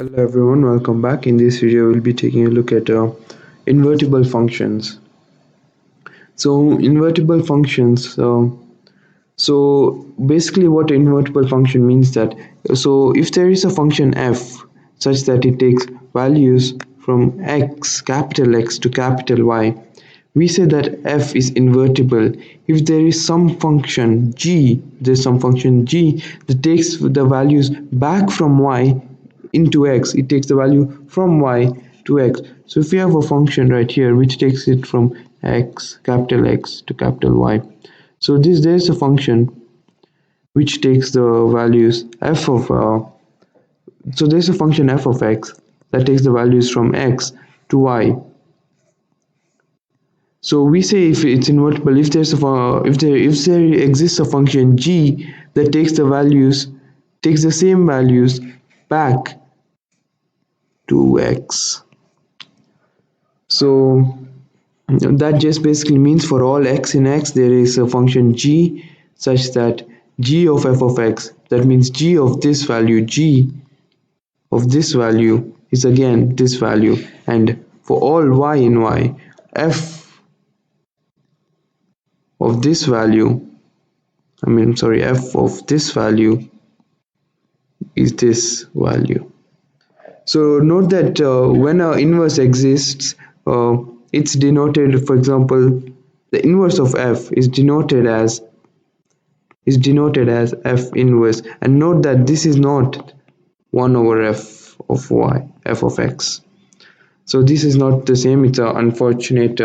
Hello everyone, welcome back. In this video, we'll be taking a look at invertible functions. So, invertible functions. So basically, what invertible function means that if there is a function f such that it takes values from capital X to capital Y, we say that f is invertible if there is some function g. There's some function g that takes the values back from y into x. It takes the value from y to x. So if we have a function right here which takes it from capital X to capital Y, so there's a function which takes the values f of so there's a function f of x that takes the values from x to y. So we say if it's invertible if there exists a function g that takes the same values back to x. So that just basically means for all x in x there is a function g such that g of f of x, that means g of this value, g of this value is again this value, and for all y in y, f of this value, f of this value is this value. So note that when an inverse exists, it's denoted, for example, the inverse of f is denoted as f inverse, and note that this is not 1 over f of y, f of x. So this is not the same. It's an unfortunate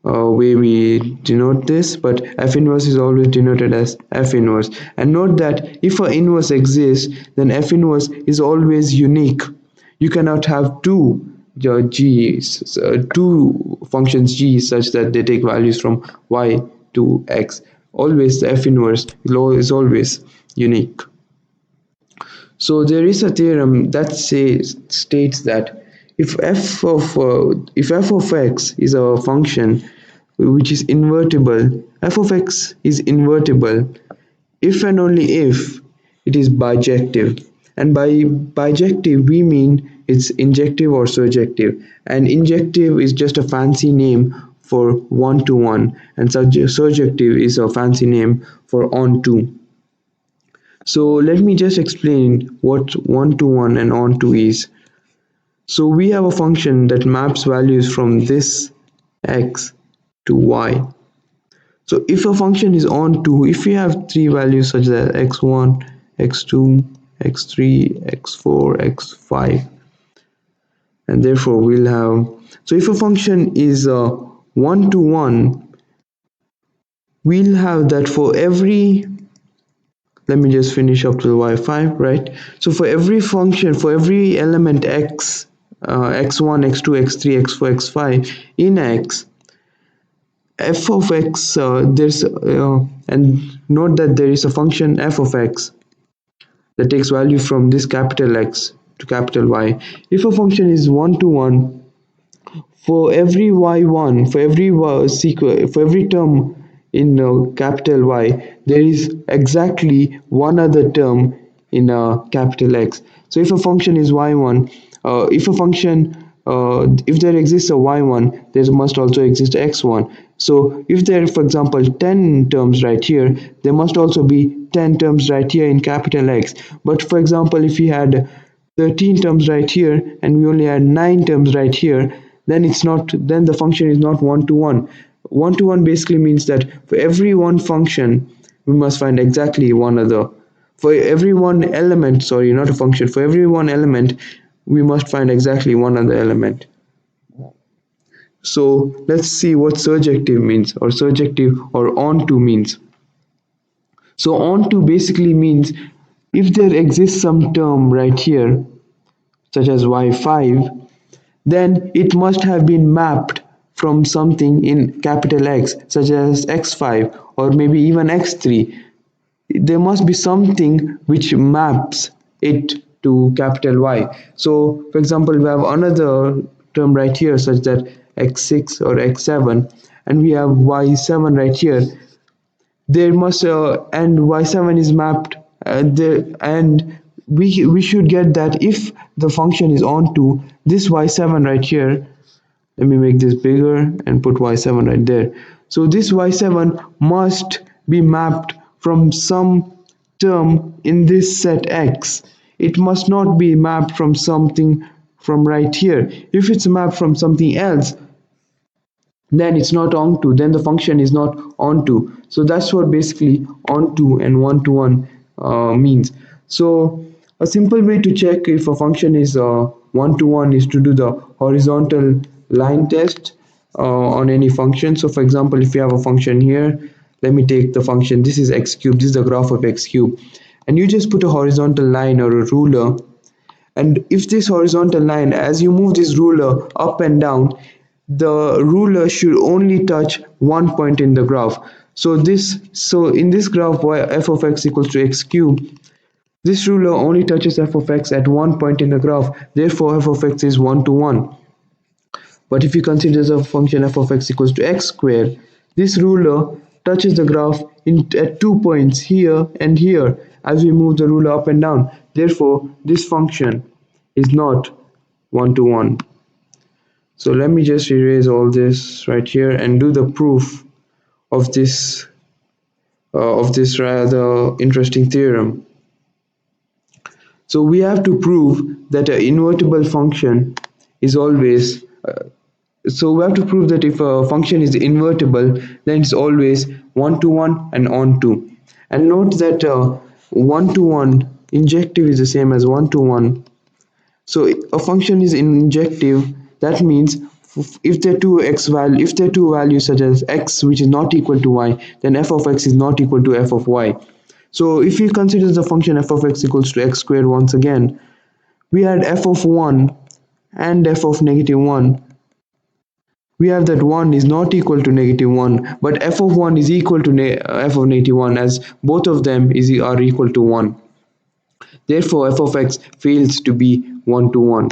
way we denote this, but f inverse is always denoted as f inverse. And note that if an inverse exists, then f inverse is always unique. You cannot have two two functions g such that they take values from y to x. Always the f inverse is always unique. So there is a theorem that states that if f of x is a function which is invertible, f of x is invertible if and only if it is bijective. And by bijective we mean it's injective or surjective, and injective is just a fancy name for one-to-one, and surjective is a fancy name for on-to. So let me just explain what one-to-one and on-to is. So we have a function that maps values from this x to y. So if a function is on-to, if we have three values such as x1, x2, x3, x4, x5, and therefore we'll have, so if a function is one-to-one, we'll have that for every, let me just finish up to the y5, right? So for every function, for every element x, x1, x2, x3, x4, x5 in x, f of x, and note that there is a function f of x that takes value from this capital X to capital Y. If a function is one-to-one, for every y1, for every term in capital Y, there is exactly one other term in capital X. So if a function is y1, if there exists a y1, there must also exist x1. So if there are, for example, 10 terms right here, there must also be 10 terms right here in capital X. But for example, if we had 13 terms right here and we only had 9 terms right here, then the function is not one-to-one. One-to-one basically means that for every one function, we must find exactly one other. For every one element, sorry, not a function, for every one element, we must find exactly one other element. So let's see what surjective means, or surjective or onto means. So onto basically means if there exists some term right here, such as y5, then it must have been mapped from something in capital X, such as x5 or maybe even x3. There must be something which maps it to capital Y. So for example, we have another term right here such that x6 or x7, and we have y7 right here. There must and y7 is mapped there, and we should get that if the function is onto this y7 right here. Let me make this bigger and put y7 right there. So this y7 must be mapped from some term in this set x. It must not be mapped from something from right here. If it's mapped from something else, then it's not onto, then the function is not onto. So that's what basically onto and one-to-one means. So a simple way to check if a function is one-to-one is to do the horizontal line test on any function. So for example, if you have a function here, let me take the function, this is x cubed, this is the graph of x cubed, and you just put a horizontal line or a ruler, and if this horizontal line, as you move this ruler up and down, the ruler should only touch one point in the graph. So in this graph f of x equals to x cubed, this ruler only touches f of x at one point in the graph, therefore f of x is 1 to 1. But if you consider the function f of x equals to x squared, this ruler touches the graph at 2 points here and here as we move the ruler up and down. Therefore, this function is not 1 to 1. So let me just erase all this right here and do the proof of this rather interesting theorem. So we have to prove that an invertible function is always so we have to prove that if a function is invertible, then it's always one to one and onto. And note that one to one injective is the same as one to one. So a function is injective. That means if there are two values such as x which is not equal to y, then f of x is not equal to f of y. So if you consider the function f of x equals to x squared once again, we had f of 1 and f of negative 1. We have that 1 is not equal to negative 1, but f of 1 is equal to f of negative 1, as both of them are equal to 1. Therefore f of x fails to be 1 to 1.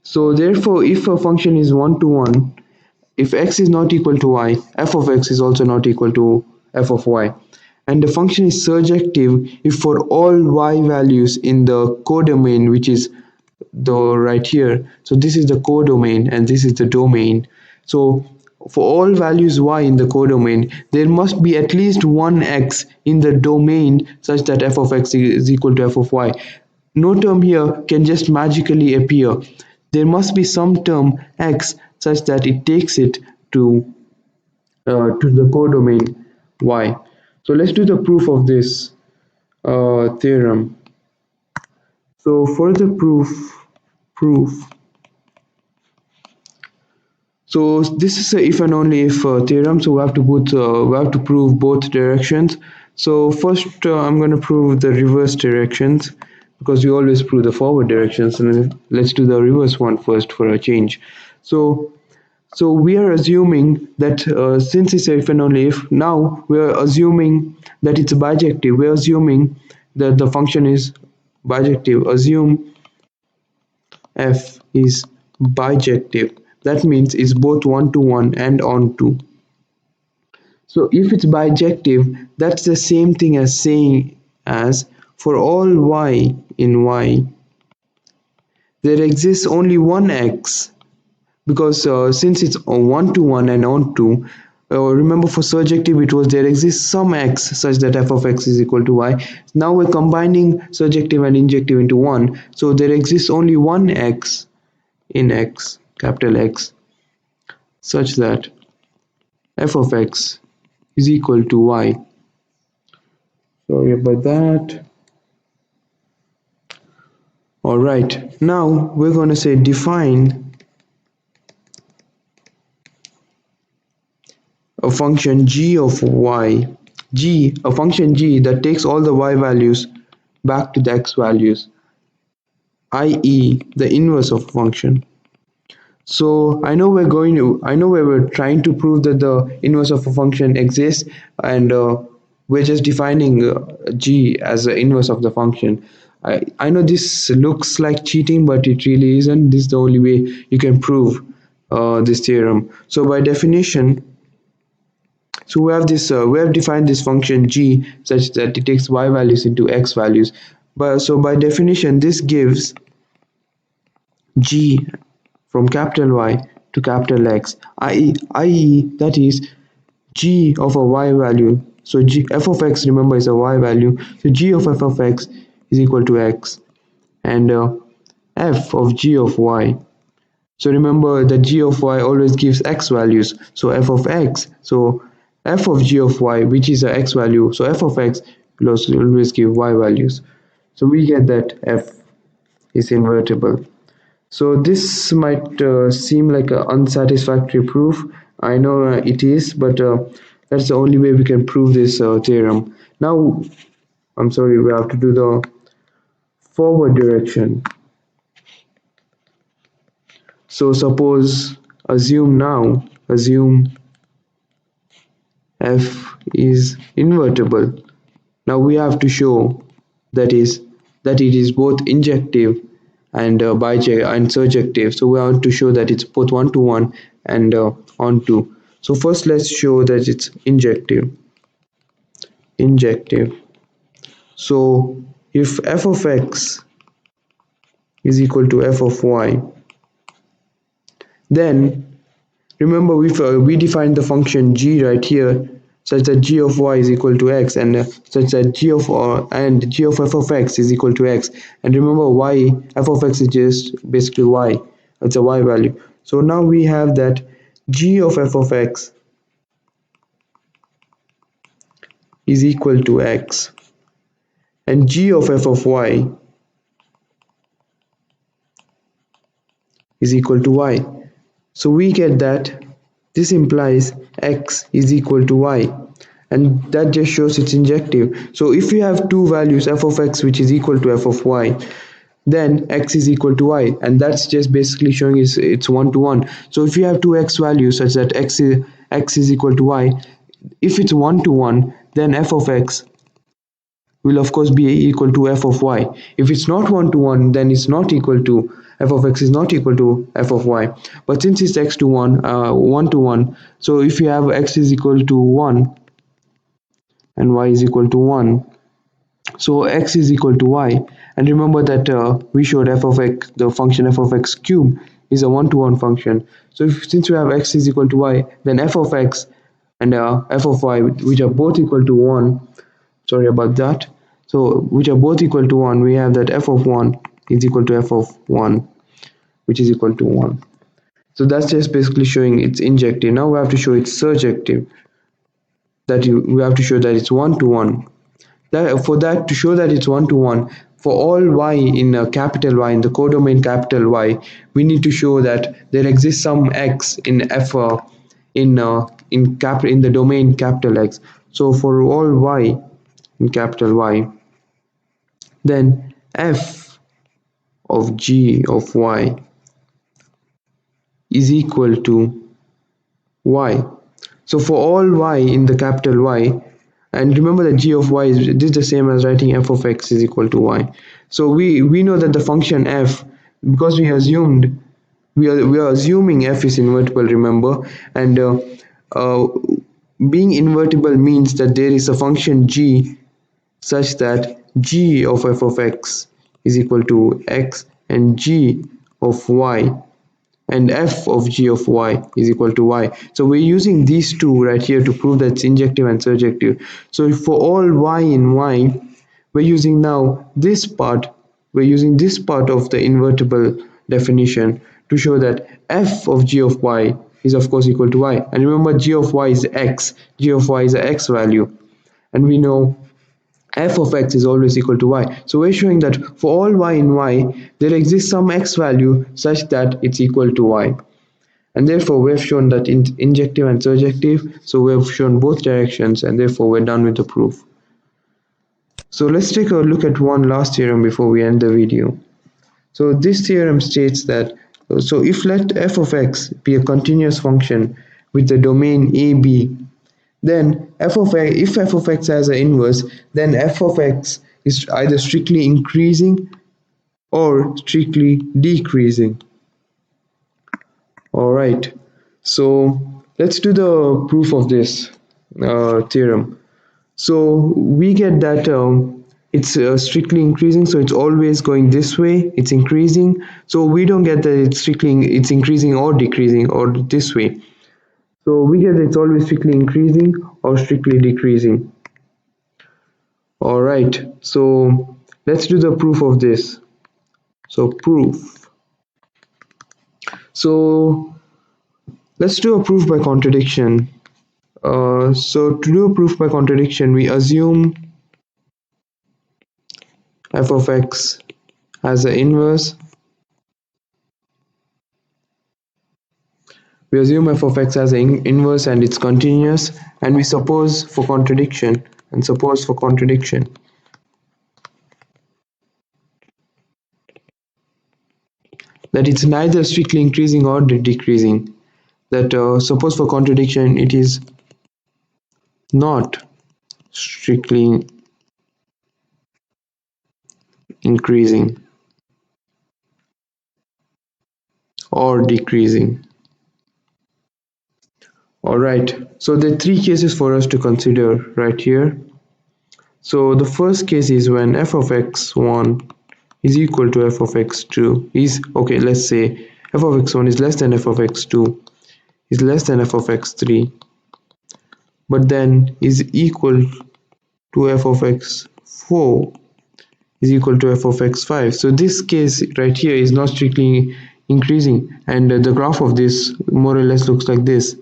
So therefore if a function is 1 to 1, if x is not equal to y, f of x is also not equal to f of y. And the function is surjective if for all y values in the codomain, which is the right here. So this is the codomain and this is the domain. So for all values y in the codomain, there must be at least one x in the domain such that f of x is equal to f of y. No term here can just magically appear. There must be some term x such that it takes it to the codomain y. So let's do the proof of this theorem. So for the proof. So this is a if and only if theorem. So we have to prove both directions. So first I'm going to prove the reverse directions, because we always prove the forward directions, and let's do the reverse one first for a change. So we are assuming that since it's a if and only if, now we are assuming that it's bijective. We are assuming that the function is bijective. Assume f is bijective. That means it's both one to one and onto. So if it's bijective, that's the same thing as saying as for all y in y, there exists only one x, because since it's one to one and onto, remember for surjective it was there exists some x such that f of x is equal to y. Now we're combining surjective and injective into one, so there exists only one x in x, capital X, such that f of x is equal to y. Sorry about that. Alright, now we're going to say define a function g of y, a function g that takes all the y values back to the x values, i.e. the inverse of a function. So I know we're trying to prove that the inverse of a function exists, and we're just defining g as the inverse of the function. I know this looks like cheating, but it really isn't. This is the only way you can prove this theorem. So by definition, we have defined this function g such that it takes y values into x values. But so by definition, this gives g from capital Y to capital X, i.e. that is g of a y value. So g f of x, remember, is a y value. So g of f of x is equal to x, and f of g of y. So remember that g of y always gives x values. So f of x, so f of g of y, which is a x value. So f of x will also always give y values. So we get that f is invertible. So this might seem like an unsatisfactory proof. I know it is, but that's the only way we can prove this theorem. Now, I'm sorry, we have to do the forward direction. So assume f is invertible. Now we have to show that it is both injective and and surjective. So we have to show that it's both one to one and onto. So first let's show that it's injective. Injective. So if f of x is equal to f of y, then remember we defined the function g right here, such that g of y is equal to x, and such that g of f of x is equal to x. And remember, y f of x is just basically y. It's a y value. So now we have that g of f of x is equal to x, and g of f of y is equal to y. So we get that this implies x is equal to y, and that just shows it's injective. So if you have two values, f of x which is equal to f of y, then x is equal to y, and that's just basically showing it's one to one. So if you have two x values such that x is equal to y, if it's one to one, then f of x will of course be equal to f of y. If it's not one to one, then it's not equal to f of x is not equal to f of y. But since it's x to one to one, so if you have x is equal to 1 and y is equal to 1, so x is equal to y. And remember that we showed f of x, the function f of x cube, is a one to one function. So since we have x is equal to y, then f of x and f of y, which are both equal to 1, sorry about that, so which are both equal to 1, we have that f of 1 is equal to f of 1, which is equal to 1. So that's just basically showing it's injective. Now we have to show it's surjective, we have to show that it's one to one. For that, to show that it's one to one, for all y in capital Y, in the codomain capital Y, we need to show that there exists some x in f in the domain capital X. So for all y in capital Y, then f of g of y is equal to y. So for all y in the capital Y, and remember that g of y is this the same as writing f of x is equal to y. So we know that the function f, because we are assuming f is invertible, remember, and uh, being invertible means that there is a function g such that g of f of x is equal to x, and g of y and f of g of y is equal to y. So we're using these two right here to prove that it's injective and surjective. So for all y in y, we're using now this part, we're using this part of the invertible definition to show that f of g of y is of course equal to y. And remember, g of y is x, g of y is a x value, and we know f of x is always equal to y. So we're showing that for all y in y, there exists some x value such that it's equal to y. And therefore, we have shown that injective and surjective. So we have shown both directions, and therefore we're done with the proof. So let's take a look at one last theorem before we end the video. So this theorem states that, so if let f of x be a continuous function with the domain AB, then if f of x has an inverse, then f of x is either strictly increasing or strictly decreasing. All right, so let's do the proof of this theorem. So we get that it's strictly increasing, so it's always going this way, it's increasing. So we don't get that it's increasing or decreasing or this way. So we get it's always strictly increasing or strictly decreasing. All right, so let's do the proof of this. So proof. So let's do a proof by contradiction. So to do a proof by contradiction, we assume f of x has an inverse. We assume f of x has an inverse and it's continuous, and we suppose for contradiction that it's neither strictly increasing or decreasing. That suppose for contradiction it is not strictly increasing or decreasing. All right, so there are three cases for us to consider right here. So the first case is when f of x1 is equal to f of x2 is, okay, let's say f of x1 is less than f of x2 is less than f of x3, but then is equal to f of x4 is equal to f of x5. So this case right here is not strictly increasing, and the graph of this more or less looks like this.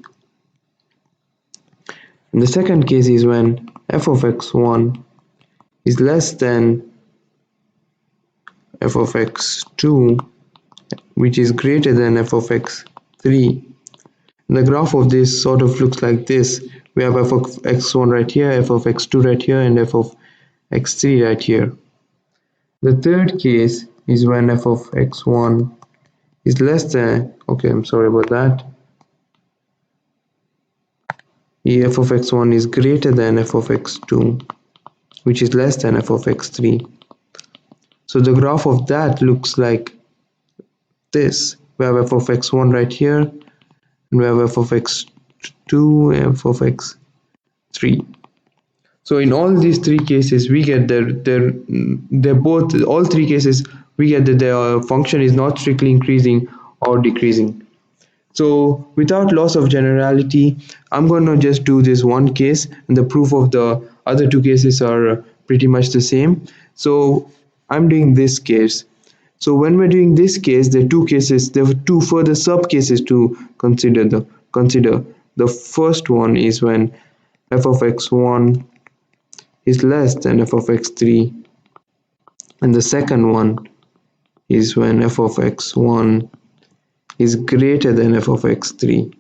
And the second case is when f of x1 is less than f of x2, which is greater than f of x3. The graph of this sort of looks like this. We have f of x1 right here, f of x2 right here, and f of x3 right here. The third case is when f of x1 is less than, okay, I'm sorry about that. F of x1 is greater than f of x2, which is less than f of x3. So the graph of that looks like this. We have f of x1 right here, and we have f of x2, f of x3. So in all these three cases, we get that they're both, all three cases, we get that their function is not strictly increasing or decreasing. So without loss of generality, I'm going to just do this one case, and the proof of the other two cases are pretty much the same. So I'm doing this case. So when we're doing this case, there are two cases, there are two further sub cases to consider. The first one is when f of x1 is less than f of x3, and the second one is when f of x1 is greater than f of x3.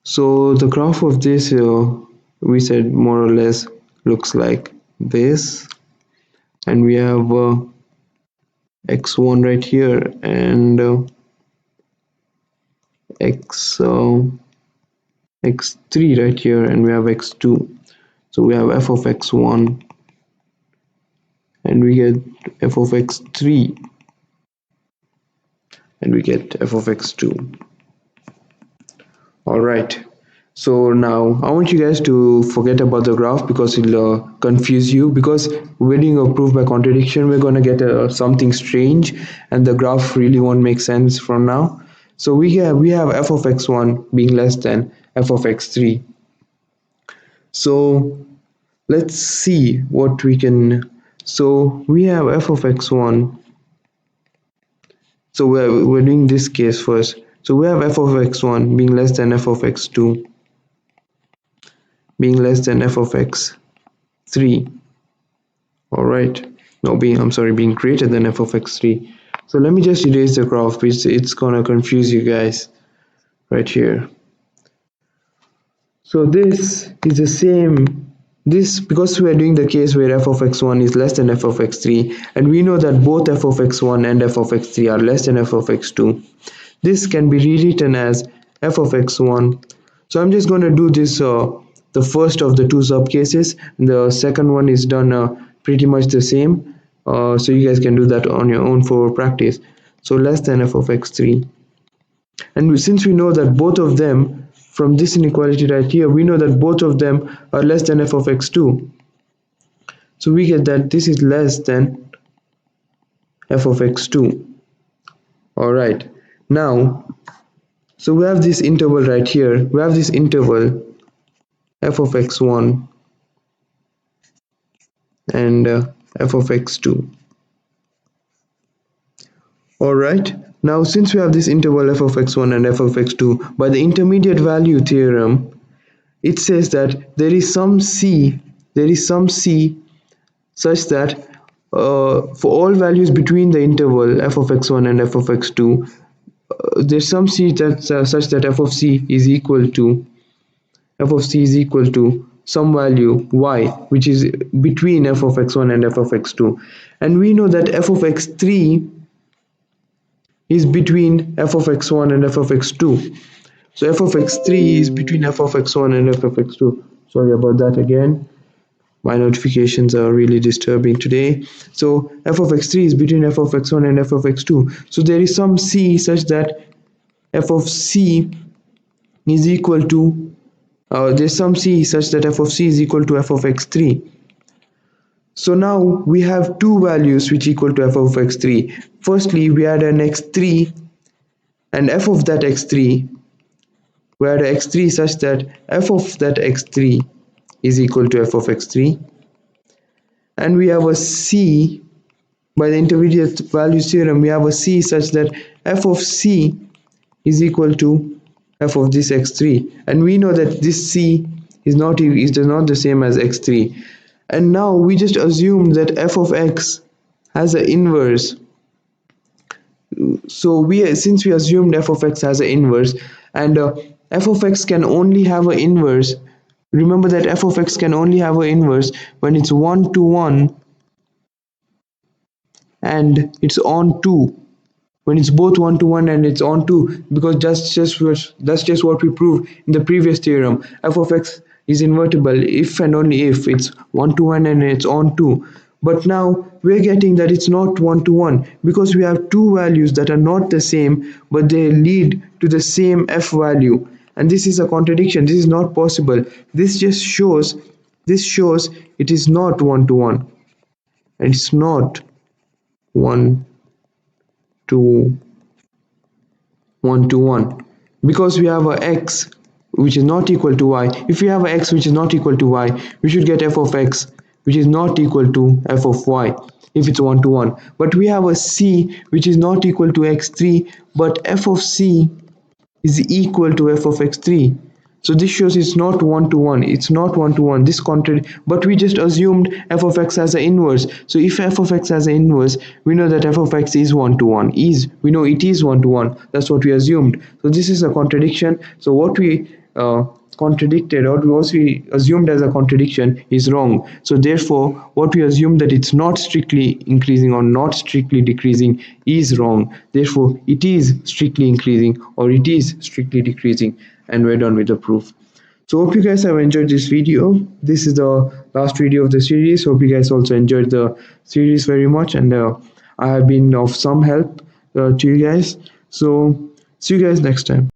So the graph of this we said more or less looks like this, and we have x1 right here and x3 right here, and we have x2. So we have f of x1 and we get f of x3 and we get f of x2. All right, so now I want you guys to forget about the graph because it'll confuse you, because we're doing a proof by contradiction. We're going to get something strange, and the graph really won't make sense from now. So we have f of x1 being less than f of x3. So let's see what we can. So we have f of x1. So we're doing this case first. So we have f of x1 being less than f of x2 being less than f of x3. All right. No, being greater than f of x3. So let me just erase the graph because it's gonna confuse you guys right here. So this is the same. This, because we are doing the case where f of x1 is less than f of x3, and we know that both f of x1 and f of x3 are less than f of x2. This can be rewritten as f of x1. So I'm just going to do this, the first of the two sub cases. The second one is done pretty much the same. So you guys can do that on your own for practice. So less than f of x3. And since we know that both of them, from this inequality right here, we know that both of them are less than f of x2. So we get that this is less than f of x2. All right. Now, so we have this interval right here. We have this interval f of x1 and f of x2. All right. Now, since we have this interval f of x1 and f of x2, by the intermediate value theorem, it says that there is some c such that for all values between the interval f of x1 and f of x2, there's some c that's such that f of c is equal to some value y, which is between f of x1 and f of x2, and we know that f of x3 is between f of x1 and f of x2. So f of x3 is between f of x1 and f of x2. Sorry about that again. My notifications are really disturbing today. So f of x3 is between f of x1 and f of x2. So there is some c such that f of c is equal to there's some c such that f of c is equal to f of x3. So now we have two values which equal to f of x3. Firstly, we had an x3 and f of that x3. We had x3 such that f of that x3 is equal to f of x3, and we have a c by the intermediate values theorem. We have a c such that f of c is equal to f of this x3, and we know that this c is not the same as x3. And now we just assume that f of x has an inverse. So since we assumed f of x has an inverse, and f of x can only have an inverse. Remember that f of x can only have an inverse when it's 1 to 1 and it's on 2. When it's both 1 to 1 and it's on 2, because that's just what we proved in the previous theorem. F of x is invertible if and only if it's 1 to 1 and it's on 2. But now we're getting that it's not 1 to 1 because we have two values that are not the same, but they lead to the same f value. And this is a contradiction. This is not possible. This shows it is not 1 to 1. And it's not 1 to 1 to 1 because we have a x which is not equal to y. If we have a x which is not equal to y, we should get f of x which is not equal to f of y if it's 1 to 1. But we have a c which is not equal to x3, but f of c is equal to f of x3. So this shows it's not 1 to 1. It's not 1 to 1. But we just assumed f of x has an inverse. So if f of x has an inverse, we know that f of x is 1 to 1. We know it is 1 to 1. That's what we assumed. So this is a contradiction. So what we contradicted, or what we assumed as a contradiction, is wrong. So therefore, what we assume that it's not strictly increasing or not strictly decreasing is wrong. Therefore, it is strictly increasing or it is strictly decreasing, and we're done with the proof. So hope you guys have enjoyed this video. This is the last video of the series. Hope you guys also enjoyed the series very much, and I have been of some help to you guys. So see you guys next time.